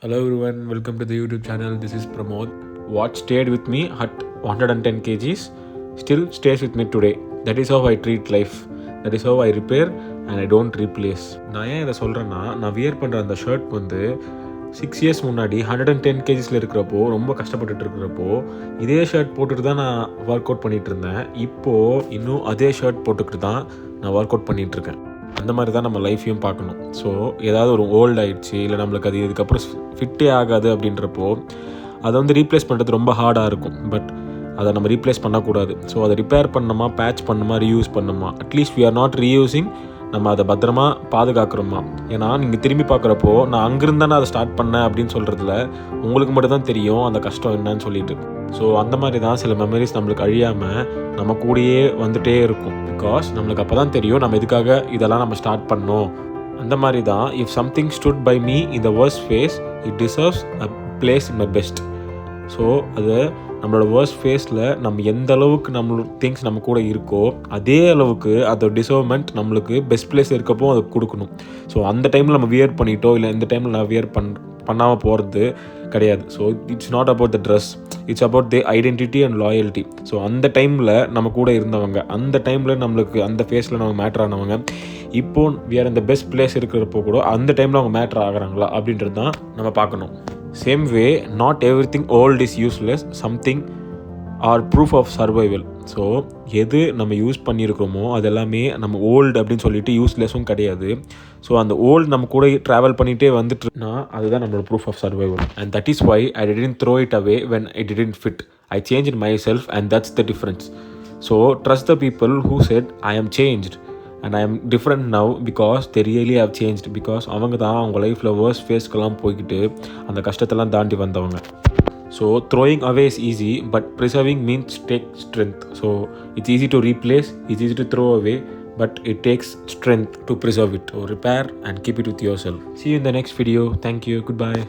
Hello everyone, welcome to the YouTube channel. This is Pramod. What stayed with me at 110 kgs still stays with me today. That is how I treat life. That is how I repair and I don't replace. நான் ஏன் இதை சொல்கிறேன்னா, நான் wear பண்ணுற அந்த shirt வந்து 6 years முன்னாடி 110 kgsல இருக்கிறப்போ ரொம்ப கஷ்டப்பட்டுட்டு இருக்கிறப்போ இதே ஷர்ட் போட்டுட்டு தான் நான் ஒர்க் அவுட் பண்ணிகிட்டு இருந்தேன். இப்போது இன்னும் அதே ஷர்ட் போட்டுக்கிட்டு தான் நான் ஒர்க் அவுட் பண்ணிகிட்ருக்கேன். அந்த மாதிரி தான் நம்ம லைஃப்பையும் பார்க்கணும். ஸோ ஏதாவது ஒரு ஓல்ட் ஆகிடுச்சு, இல்லை நம்மளுக்கு அது இதுக்கப்புறம் ஃபிட்டே ஆகாது அப்படின்றப்போ அதை வந்து ரீப்ளேஸ் பண்ணுறது ரொம்ப ஹார்டாக இருக்கும். பட் அதை நம்ம ரீப்ளேஸ் பண்ணக்கூடாது. ஸோ அதை ரிப்பேர் பண்ணணுமா, பேட்ச் பண்ணணுமா, ரீயூஸ் பண்ணணுமா, அட்லீஸ்ட் வி ஆர் நாட் ரீயூஸிங், நம்ம அதை பத்திரமா பாதுகாக்கிறோமா. ஏன்னா நீங்கள் திரும்பி பார்க்குறப்போ நான் அங்கிருந்து தானே அதை ஸ்டார்ட் பண்ணேன் அப்படின்னு சொல்கிறதுல உங்களுக்கு மட்டும் தான் தெரியும் அந்த கஷ்டம் என்னன்னு சொல்லிட்டு. ஸோ அந்த மாதிரி தான் சில மெமரிஸ் நம்மளுக்கு அழியாமல் நம்ம கூடயே வந்துகிட்டே இருக்கும். பிகாஸ் நம்மளுக்கு அப்போ தான் தெரியும் நம்ம எதுக்காக இதெல்லாம் நம்ம ஸ்டார்ட் பண்ணோம். அந்த மாதிரி தான் if something stood by me in the worst phase it deserves a place in my best. So அது நம்மளோட வர்ஸ்ட் ஃபேஸில் நம்ம எந்த அளவுக்கு நம்மளோட திங்ஸ் நம்ம கூட இருக்கோ அதே அளவுக்கு அதோட டிசர்வ்மெண்ட் நம்மளுக்கு பெஸ்ட் பிளேஸ் இருக்கப்போ அதை கொடுக்கணும். ஸோ அந்த டைமில் நம்ம வியர் பண்ணிட்டோ இல்லை இந்த டைமில் நான் வியர் பண்ணாமல் போகிறது கிடையாது. So it's not about the dress, it's about the identity and loyalty. So அந்த டைமில் நம்ம கூட இருந்தவங்க, அந்த டைமில் நம்மளுக்கு அந்த ஃபேஸில் நம்ம மேட்ரு ஆனவங்க இப்போது வேறு இந்த பெஸ்ட் பிளேஸ் இருக்கிறப்போ கூட அந்த டைமில் அவங்க மேட்ரு ஆகிறாங்களா அப்படின்றது தான் நம்ம பார்க்கணும். Same way, not everything old is useless, something are proof of survival. So எது நம்ம யூஸ் பண்ணியிருக்கிறோமோ அது எல்லாமே நம்ம ஓல்டு அப்படின்னு சொல்லிட்டு யூஸ்லெஸ்ஸும் கிடையாது. ஸோ அந்த ஓல்டு நம்ம கூட ட்ராவல் பண்ணிகிட்டே வந்துட்டுனா அதுதான் நம்மளோட proof of survival. And that is why I didn't throw it away when I didn't fit. I change myself and that's the difference. So trust the people who said I am changed and I am different now because they really have changed. Because அவங்க தான் அவங்க லைஃப்பில் worst ஃபேஸ்க்கெல்லாம் போய்கிட்டு அந்த கஷ்டத்தெல்லாம் தாண்டி வந்தவங்க. So throwing away is easy but preserving means take strength. So it's easy to replace, it's easy to throw away, but it takes strength to preserve it. So repair and keep it with yourself. See you in the next video. Thank you. Goodbye.